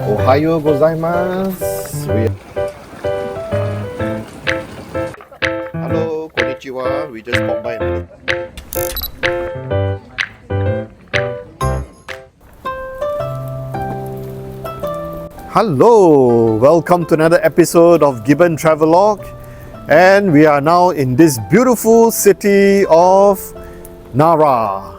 Ohayo gozaimasu. Hello, konnichiwa. We just popped by. Hello, welcome to another episode of Gibbon Travelogue, and we are now in this beautiful city of Nara.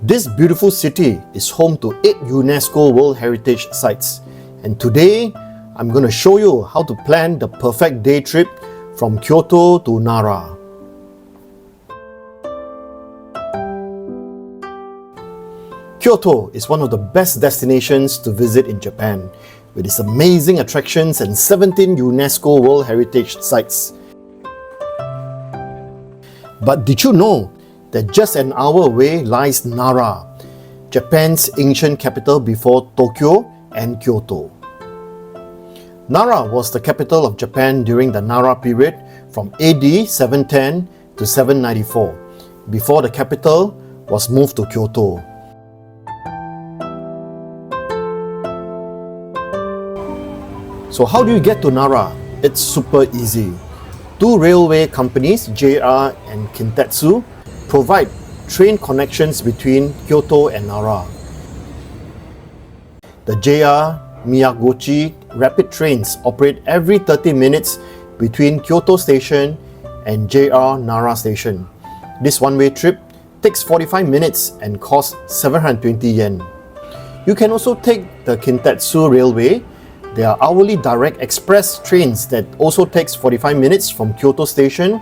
This beautiful city is home to 8 UNESCO World Heritage Sites, and today I'm going to show you how to plan the perfect day trip from Kyoto to Nara. Kyoto is one of the best destinations to visit in Japan, with its amazing attractions and 17 UNESCO World Heritage Sites. But did you know that just an hour away lies Nara, Japan's ancient capital before Tokyo and Kyoto? Nara was the capital of Japan during the Nara period from AD 710 to 794, before the capital was moved to Kyoto. So how do you get to Nara? It's super easy. 2 railway companies, JR and Kintetsu, provide train connections between Kyoto and Nara. The JR Miyagochi rapid trains operate every 30 minutes between Kyoto Station and JR Nara Station. This one-way trip takes 45 minutes and costs 720 yen. You can also take the Kintetsu Railway. There are hourly direct express trains that also takes 45 minutes from Kyoto Station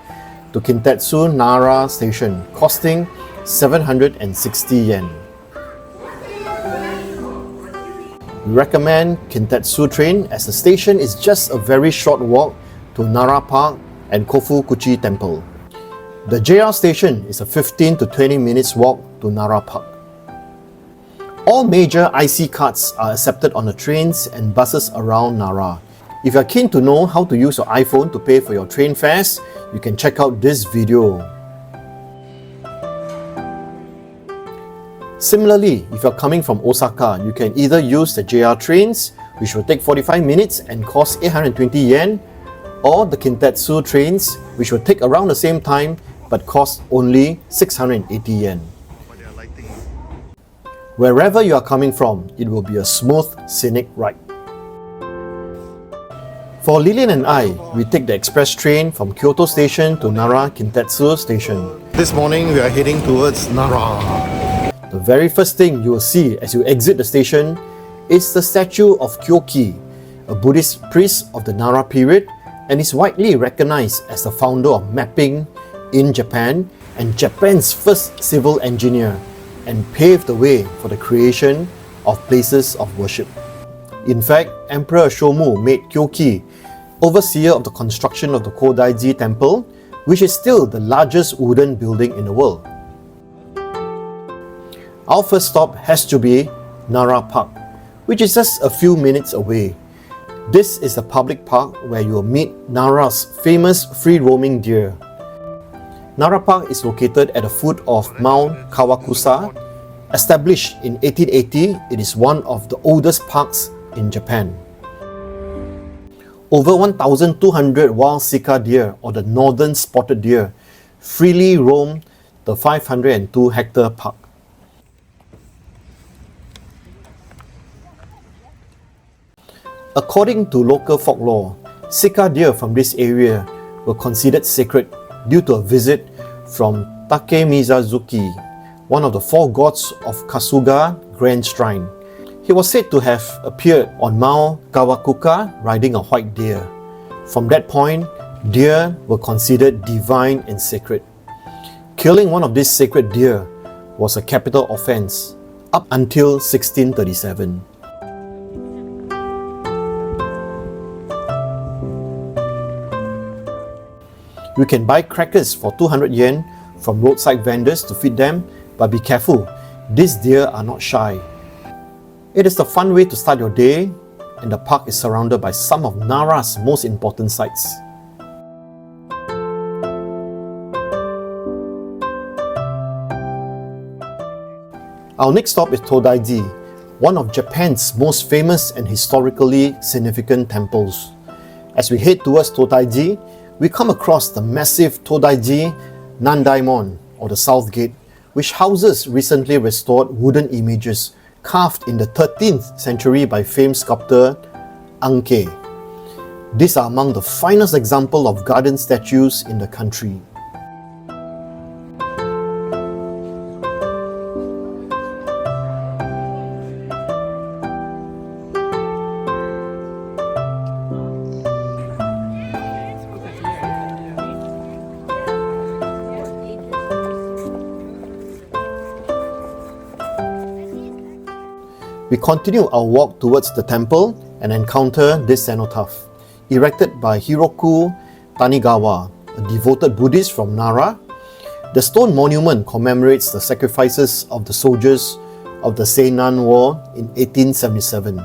to Kintetsu Nara Station, costing 760 yen. We recommend Kintetsu train as the station is just a very short walk to Nara Park and Kofuku-ji Temple. The JR station is a 15 to 20 minutes walk to Nara Park. All major IC cards are accepted on the trains and buses around Nara. If you are keen to know how to use your iPhone to pay for your train fares, you can check out this video. Similarly, if you are coming from Osaka, you can either use the JR trains, which will take 45 minutes and cost 820 yen, or the Kintetsu trains, which will take around the same time but cost only 680 yen. Wherever you are coming from, it will be a smooth, scenic ride. For Lillian and I, we take the express train from Kyoto Station to Nara Kintetsu Station. This morning, we are heading towards Nara. The very first thing you will see as you exit the station is the statue of Kyoki, a Buddhist priest of the Nara period, and is widely recognized as the founder of mapping in Japan and Japan's first civil engineer, and paved the way for the creation of places of worship. In fact, Emperor Shomu made Kyoki overseer of the construction of the Todai-ji Temple, which is still the largest wooden building in the world. Our first stop has to be Nara Park, which is just a few minutes away. This is the public park where you will meet Nara's famous free-roaming deer. Nara Park is located at the foot of Mount Kawakusa. Established in 1880, it is one of the oldest parks in Japan. Over 1,200 wild sika deer, or the northern spotted deer, freely roam the 502-hectare park. According to local folklore, sika deer from this area were considered sacred due to a visit from Takemizazuki, one of the 4 gods of Kasuga Grand Shrine. He was said to have appeared on Mount Kawakuka riding a white deer. From that point, deer were considered divine and sacred. Killing one of these sacred deer was a capital offense up until 1637. You can buy crackers for 200 yen from roadside vendors to feed them, but be careful, these deer are not shy. It is a fun way to start your day, and the park is surrounded by some of Nara's most important sites. Our next stop is Todaiji, one of Japan's most famous and historically significant temples. As we head towards Todaiji, we come across the massive Todaiji Nandai-mon, or the South Gate, which houses recently restored wooden images carved in the 13th century by famed sculptor Anke. These are among the finest examples of garden statues in the country. We continue our walk towards the temple and encounter this cenotaph, erected by Hiroku Tanigawa, a devoted Buddhist from Nara. The stone monument commemorates the sacrifices of the soldiers of the Seinan War in 1877.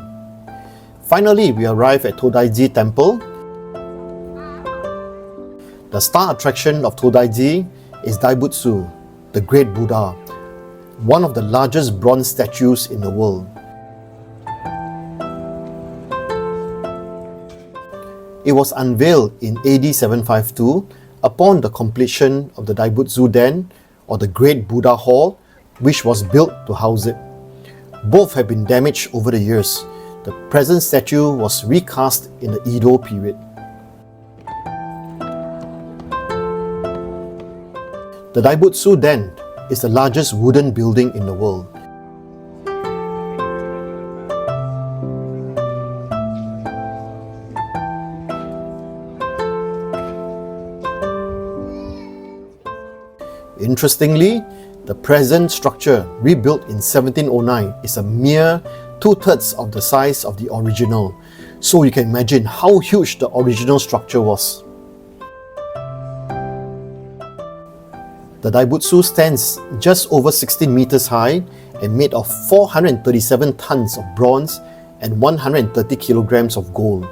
Finally, we arrive at Todaiji Temple. The star attraction of Todaiji is Daibutsu, the Great Buddha, one of the largest bronze statues in the world. It was unveiled in AD 752 upon the completion of the Daibutsu-den, or the Great Buddha Hall, which was built to house it. Both have been damaged over the years. The present statue was recast in the Edo period. The Daibutsu-den is the largest wooden building in the world. Interestingly, the present structure, rebuilt in 1709, is a mere 2/3 of the size of the original, so you can imagine how huge the original structure was. The Daibutsu stands just over 16 meters high and made of 437 tons of bronze and 130 kilograms of gold.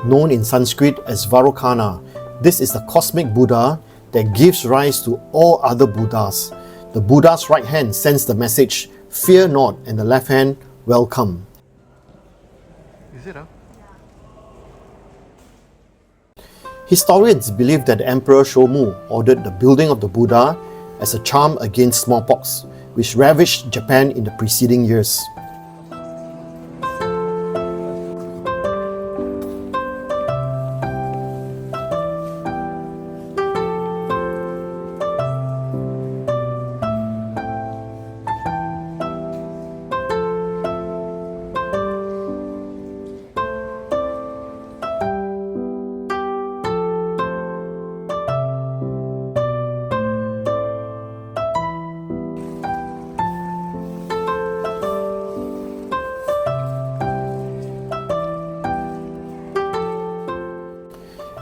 Known in Sanskrit as Varokana, this is the cosmic Buddha that gives rise to all other Buddhas. The Buddha's right hand sends the message, "Fear not," and the left hand, "Welcome." Is it? Historians believe that the Emperor Shomu ordered the building of the Buddha as a charm against smallpox, which ravaged Japan in the preceding years.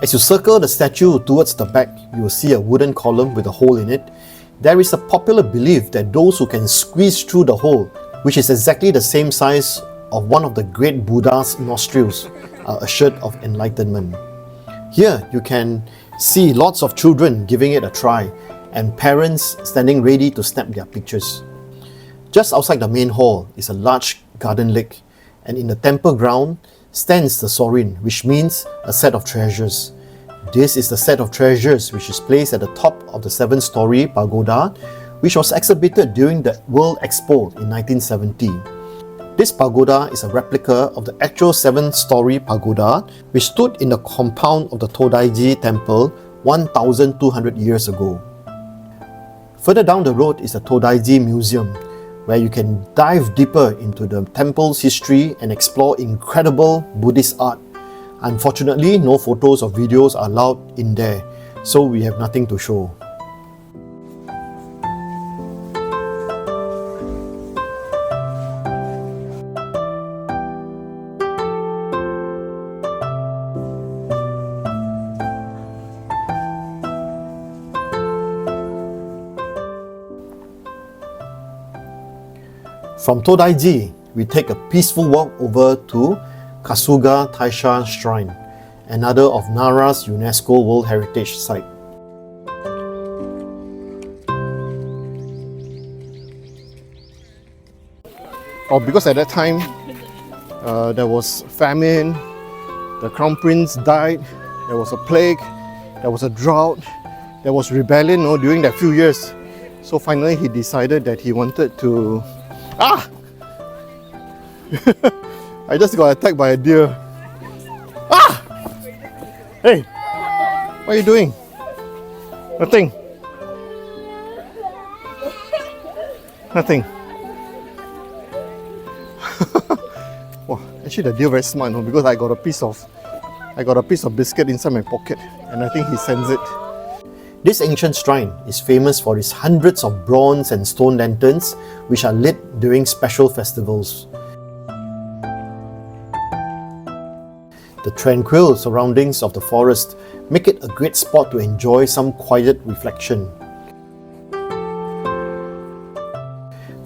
As you circle the statue towards the back, you will see a wooden column with a hole in it. There is a popular belief that those who can squeeze through the hole, which is exactly the same size of one of the great Buddha's nostrils, are assured of enlightenment. Here you can see lots of children giving it a try and parents standing ready to snap their pictures. Just outside the main hall is a large garden lake, and in the temple ground stands the serene, which means a set of treasures. This is the set of treasures which is placed at the top of the 7-story pagoda, which was exhibited during the World Expo in 1970. This pagoda is a replica of the actual 7-story pagoda, which stood in the compound of the Todaiji Temple 1,200 years ago. Further down the road is the Todai-ji Museum, where you can dive deeper into the temple's history and explore incredible Buddhist art. Unfortunately, no photos or videos are allowed in there, so we have nothing to show. From Todaiji, we take a peaceful walk over to Kasuga Taisha Shrine, another of Nara's UNESCO World Heritage Site. or because at that time there was famine, the crown prince died, there was a plague, there was a drought, there was rebellion during that few years. So finally he decided that he wanted to... I just got attacked by a deer. Hey! What are you doing? Nothing. Nothing. Wow, actually the deer very smart, because I got a piece of biscuit inside my pocket, and I think he sends it. This ancient shrine is famous for its hundreds of bronze and stone lanterns which are lit during special festivals. The tranquil surroundings of the forest make it a great spot to enjoy some quiet reflection.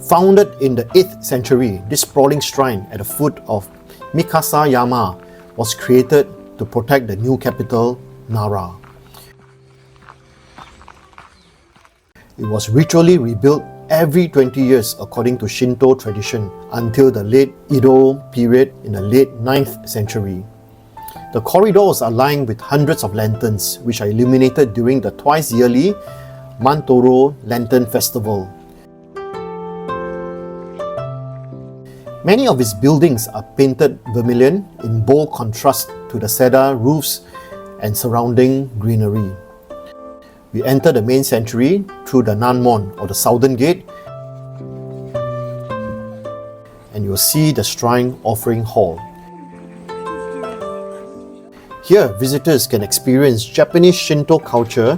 Founded in the 8th century, this sprawling shrine at the foot of Mikasa-yama was created to protect the new capital, Nara. It was ritually rebuilt every 20 years according to Shinto tradition until the late Edo period in the late 9th century. The corridors are lined with hundreds of lanterns which are illuminated during the twice-yearly Mantoro Lantern Festival. Many of its buildings are painted vermilion in bold contrast to the cedar roofs and surrounding greenery. We enter the main sanctuary through the Nandai-mon, or the southern gate, and you'll see the shrine offering hall. Here, visitors can experience Japanese Shinto culture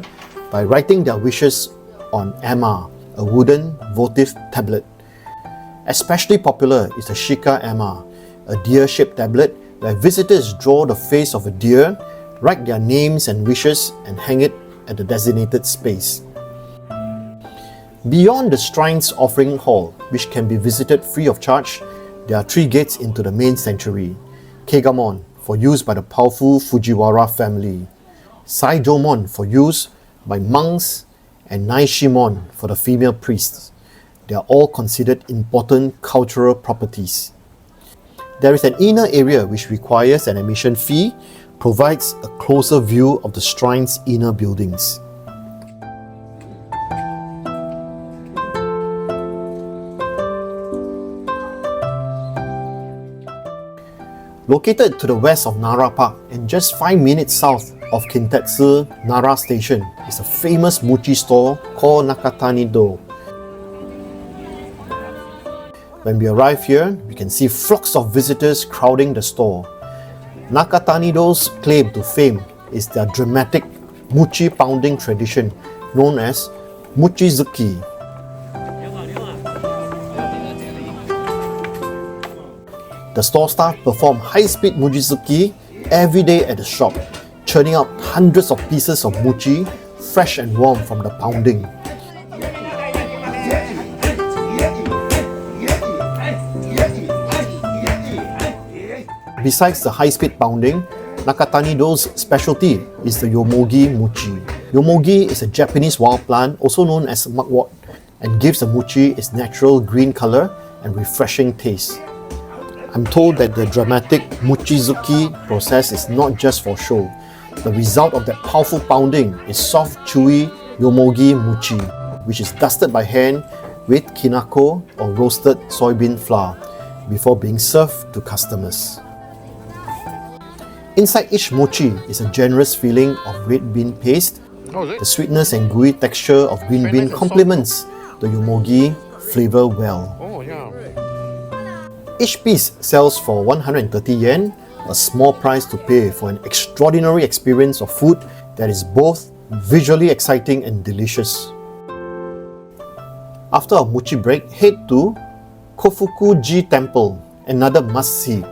by writing their wishes on ama, a wooden votive tablet. Especially popular is the Shika ama, a deer-shaped tablet where visitors draw the face of a deer, write their names and wishes, and hang it at the designated space. Beyond the shrine's offering hall, which can be visited free of charge, there are 3 gates into the main sanctuary. Keigamon, for use by the powerful Fujiwara family, Saijomon, for use by monks, and Naishimon, for the female priests. They are all considered important cultural properties. There is an inner area which requires an admission fee, provides a closer view of the shrine's inner buildings. Located to the west of Nara Park and just 5 minutes south of Kintetsu Nara Station is a famous mochi store called Nakatanidou. When we arrive here, we can see flocks of visitors crowding the store. Nakatanidou's claim to fame is their dramatic mochi pounding tradition known as mochizuki. The store staff perform high-speed mochizuki every day at the shop, churning out hundreds of pieces of mochi, fresh and warm from the pounding. Besides the high-speed pounding, Nakatanidou's specialty is the yomogi mochi. Yomogi is a Japanese wild plant, also known as mugwort, and gives the mochi its natural green color and refreshing taste. I'm told that the dramatic mochizuki process is not just for show. The result of that powerful pounding is soft, chewy yomogi mochi, which is dusted by hand with kinako or roasted soybean flour before being served to customers. Inside each mochi is a generous filling of red bean paste. The sweetness and gooey texture of green bean complements the yomogi flavor well. Each piece sells for 130 yen, a small price to pay for an extraordinary experience of food that is both visually exciting and delicious. After a mochi break, head to Kofuku-ji Temple, another must-see.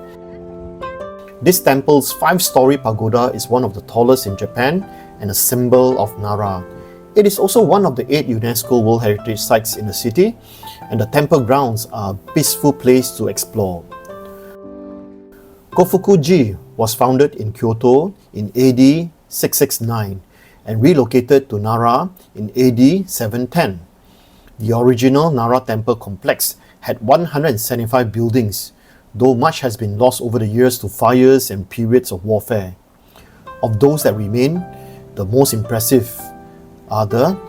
This temple's 5-story pagoda is one of the tallest in Japan and a symbol of Nara. It is also one of the 8 UNESCO World Heritage Sites in the city, and the temple grounds are a peaceful place to explore. Kofuku-ji was founded in Kyoto in AD 669 and relocated to Nara in AD 710. The original Nara temple complex had 175 buildings, though much has been lost over the years to fires and periods of warfare. Of those that remain, the most impressive are the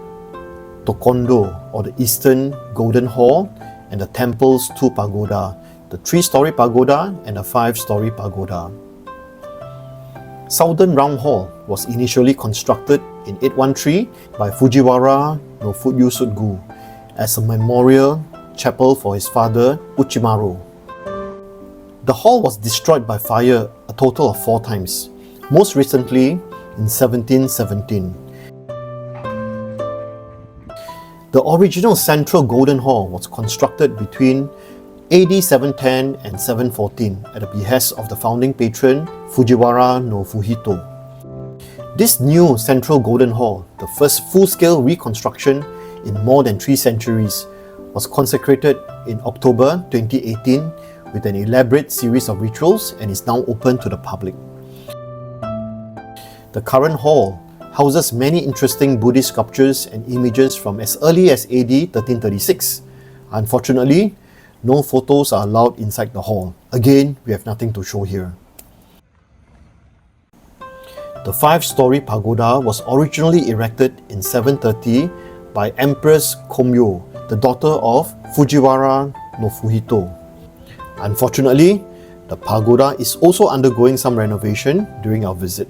Tokondo, or the Eastern Golden Hall, and the temple's 2 pagoda, the 3-story pagoda and the 5-story pagoda. Southern Round Hall was initially constructed in 813 by Fujiwara no Furyusutgu as a memorial chapel for his father Uchimaru. The hall was destroyed by fire a total of 4 times, most recently in 1717. The original central Golden Hall was constructed between AD 710 and 714 at the behest of the founding patron Fujiwara no Fuhito. This new central Golden Hall, the first full-scale reconstruction in more than 3 centuries, was consecrated in October 2018 with an elaborate series of rituals and is now open to the public. The current hall houses many interesting Buddhist sculptures and images from as early as AD 1336. Unfortunately, no photos are allowed inside the hall. Again, we have nothing to show here. The 5-story pagoda was originally erected in 730 by Empress Komyo, the daughter of Fujiwara no Fuhito. Unfortunately, the pagoda is also undergoing some renovation during our visit.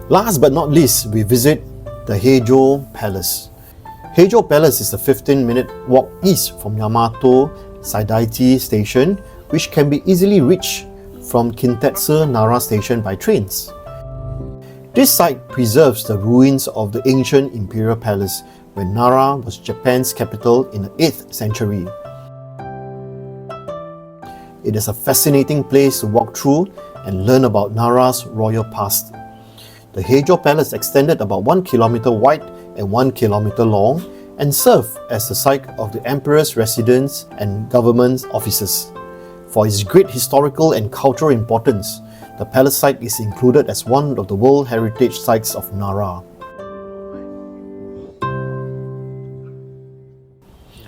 Last but not least, we visit the Heijo Palace. Heijo Palace is a 15-minute walk east from Yamato Todaiji Station, which can be easily reached from Kintetsu Nara Station by trains. This site preserves the ruins of the ancient imperial palace when Nara was Japan's capital in the 8th century. It is a fascinating place to walk through and learn about Nara's royal past. The Heijo Palace extended about 1 kilometer wide and 1 kilometer long and served as the site of the emperor's residence and government offices. For its great historical and cultural importance, the palace site is included as one of the World Heritage Sites of Nara.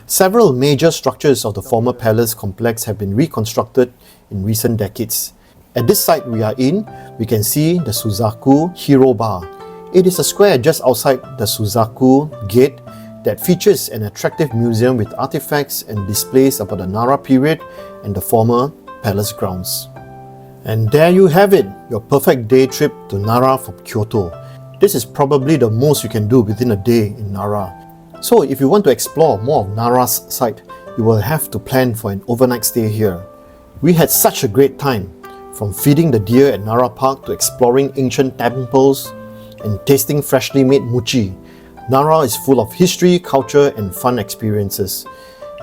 Several major structures of the former palace complex have been reconstructed in recent decades. At this site we are in, we can see the Suzaku Hiroba. It is a square just outside the Suzaku Gate that features an attractive museum with artifacts and displays about the Nara period and the former palace grounds. And there you have it, your perfect day trip to Nara from Kyoto. This is probably the most you can do within a day in Nara. So if you want to explore more of Nara's site, you will have to plan for an overnight stay here. We had such a great time, from feeding the deer at Nara Park to exploring ancient temples and tasting freshly made mochi. Nara is full of history, culture and fun experiences.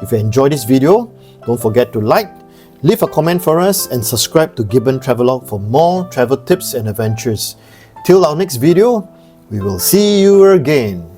If you enjoyed this video, don't forget to like, leave a comment for us and subscribe to Gibbon Travelogue for more travel tips and adventures. Till our next video, we will see you again.